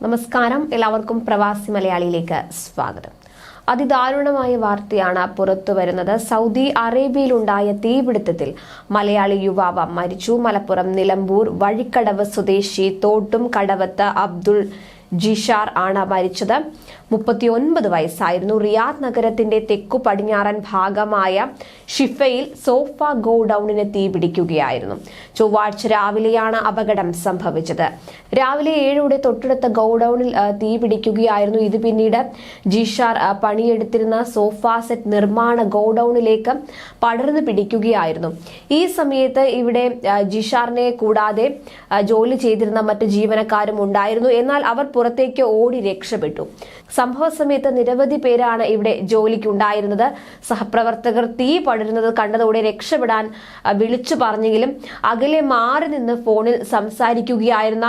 നമസ്കാരം, എല്ലാവർക്കും പ്രവാസി മലയാളിയിലേക്ക് സ്വാഗതം. അതിദാരുണമായ വാർത്തയാണ് പുറത്തു വരുന്നത്. സൗദി അറേബ്യയിലുണ്ടായ തീപിടുത്തത്തിൽ മലയാളി യുവാവ് മരിച്ചു. മലപ്പുറം നിലമ്പൂർ വഴിക്കടവ് സ്വദേശി തോട്ടും കടവത്ത് അബ്ദുൾ ജിഷാർ ആണ് മരിച്ചത്. 39 വയസ്സായിരുന്നു. റിയാദ് നഗരത്തിന്റെ തെക്കു പടിഞ്ഞാറൻ ഭാഗമായ ഷിഫയിൽ സോഫ ഗോഡൌണിന് തീപിടിക്കുകയായിരുന്നു. ചൊവ്വാഴ്ച രാവിലെയാണ് അപകടം സംഭവിച്ചത്. രാവിലെ 7 തൊട്ടടുത്ത ഗോഡൌണിൽ തീപിടിക്കുകയായിരുന്നു. ഇത് പിന്നീട് ജിഷാർ പണിയെടുത്തിരുന്ന സോഫ സെറ്റ് നിർമ്മാണ ഗോഡൌണിലേക്ക് പടർന്നു പിടിക്കുകയായിരുന്നു. ഈ സമയത്ത് ഇവിടെ ജിഷാറിനെ കൂടാതെ ജോലി ചെയ്തിരുന്ന മറ്റ് ജീവനക്കാരും ഉണ്ടായിരുന്നു. എന്നാൽ അവർ പുറത്തേക്ക് ഓടി രക്ഷപ്പെട്ടു. സംഭവ സമയത്ത് നിരവധി പേരാണ് ഇവിടെ ജോലിക്കുണ്ടായിരുന്നത്. സഹപ്രവർത്തകർ തീ പടരുന്നത് കണ്ടതോടെ രക്ഷപ്പെടാൻ വിളിച്ചു പറഞ്ഞെങ്കിലും അകലെ മാറി നിന്ന് ഫോണിൽ സംസാരിക്കുകയായിരുന്ന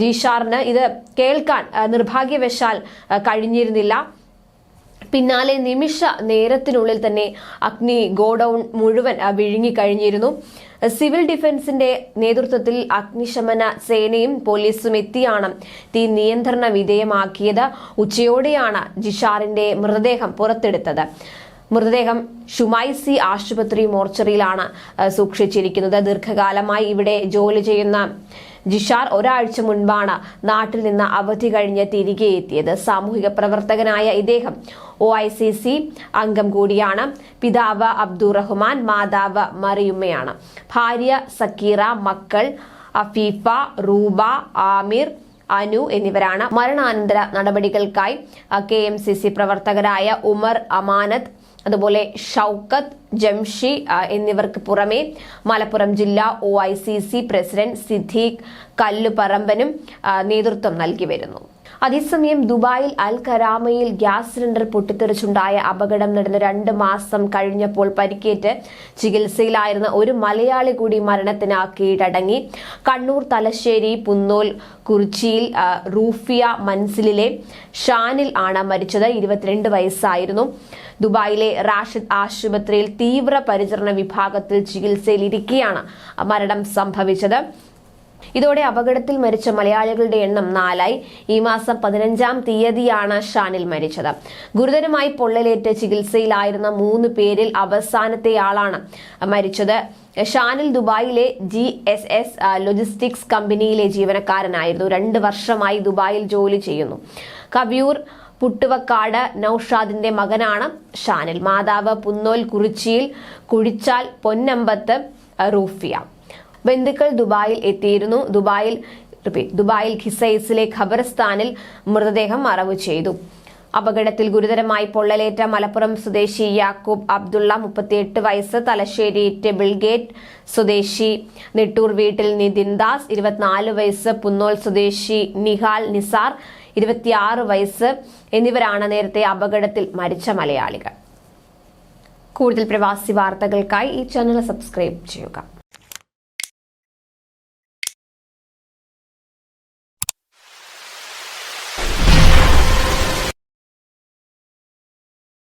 ജിഷാറിന് ഇത് കേൾക്കാൻ നിർഭാഗ്യവശാൽ കഴിഞ്ഞിരുന്നില്ല. പിന്നാലെ നിമിഷ നേരത്തിനുള്ളിൽ തന്നെ അഗ്നി ഗോഡൌൺ മുഴുവൻ വിഴുങ്ങിക്കഴിഞ്ഞിരുന്നു. സിവിൽ ഡിഫൻസിന്റെ നേതൃത്വത്തിൽ അഗ്നിശമന സേനയും പോലീസും എത്തിയാണ് തീ നിയന്ത്രണ വിധേയമാക്കിയത്. ഉച്ചയോടെയാണ് ജിഷാറിന്റെ മൃതദേഹം പുറത്തെടുത്തത്. മൃതദേഹം ഷുമൈസി ആശുപത്രി മോർച്ചറിയിലാണ് സൂക്ഷിച്ചിരിക്കുന്നത്. ദീർഘകാലമായി ഇവിടെ ജോലി ചെയ്യുന്ന ജിഷാർ ഒരാഴ്ച മുൻപാണ് നാട്ടിൽ നിന്ന് അവധി കഴിഞ്ഞ് തിരികെ എത്തിയത്. സാമൂഹിക പ്രവർത്തകനായ ഇദ്ദേഹം OICC അംഗം കൂടിയാണ്. പിതാവ് അബ്ദുറഹ്മാൻ, മാതാവ് മറിയുമ്മയാണ്. ഭാര്യ സക്കീറ, മക്കൾ അഫീഫ, റൂബ, ആമിർ, അനു എന്നിവരാണ്. മരണാനന്തര നടപടികൾക്കായി KMCC പ്രവർത്തകരായ ഉമർ, അമാനത്ത്, അതുപോലെ ഷൗക്കത്ത്, ജംഷി എന്നിവർക്ക് പുറമെ മലപ്പുറം ജില്ലാ OICC പ്രസിഡന്റ് സിദ്ദീഖ് കല്ലുപറമ്പനും നേതൃത്വം നൽകി വരുന്നു. അതേസമയം ദുബായിൽ അൽ കരാമയിൽ ഗ്യാസ് സിലിണ്ടർ പൊട്ടിത്തെറിച്ചുണ്ടായ അപകടം നടന്ന് 2 മാസം കഴിഞ്ഞപ്പോൾ പരിക്കേറ്റ് ചികിത്സയിലായിരുന്ന ഒരു മലയാളി കൂടി മരണത്തിന് കീഴടങ്ങി. കണ്ണൂർ തലശ്ശേരി പുന്നോൽ കുറിച്ചിയിൽ റൂഫിയ മൻസിലിലെ ഷാനിൽ ആണ് മരിച്ചത്. 22 വയസ്സായിരുന്നു. ദുബായിലെ റാഷിദ് ആശുപത്രിയിൽ തീവ്ര പരിചരണ വിഭാഗത്തിൽ ചികിത്സയിലിരിക്കെയാണ് മരണം സംഭവിച്ചത്. ഇതോടെ അപകടത്തിൽ മരിച്ച മലയാളികളുടെ എണ്ണം 4 ആയി. ഈ മാസം 15-ാം തീയതിയാണ് ഷാനിൽ മരിച്ചത്. ഗുരുതരമായി പൊള്ളലേറ്റ് ചികിത്സയിലായിരുന്ന 3 പേരിൽ അവസാനത്തെയാളാണ് മരിച്ചത്. ഷാനിൽ ദുബായിലെ GSS ലോജിസ്റ്റിക്സ് കമ്പനിയിലെ ജീവനക്കാരനായിരുന്നു. 2 വർഷമായി ദുബായിൽ ജോലി ചെയ്യുന്നു. കവിയൂർ പുട്ടുവക്കാട് നൌഷാദിന്റെ മകനാണ് ഷാനിൽ. മാതാവ് പുന്നോൽ കുറിച്ചിയിൽ കുഴിച്ചാൽ പൊന്നമ്പത്ത് റൂഫിയ. ബന്ധുക്കൾ ദുബായിൽ എത്തിയിരുന്നു. ദുബായിൽ ഖിസൈസിലെ ഖബർസ്ഥാനിൽ മൃതദേഹം മറവു ചെയ്തു. അപകടത്തിൽ ഗുരുതരമായി പൊള്ളലേറ്റ മലപ്പുറം സ്വദേശി യാക്കൂബ് അബ്ദുള്ള 38 വയസ്സ്, തലശ്ശേരി ടെബിൾ ഗേറ്റ് സ്വദേശി നെട്ടൂർ വീട്ടിൽ നിതിൻ ദാസ് 24 വയസ്സ്, പുന്നോൽ സ്വദേശി നിഹാൽ നിസാർ 26 വയസ്സ് എന്നിവരാണ് നേരത്തെ അപകടത്തിൽ മരിച്ച മലയാളികൾ. കൂടുതൽ പ്രവാസി വാർത്തകൾക്കായി ഈ ചാനൽ സബ്സ്ക്രൈബ് ചെയ്യുക.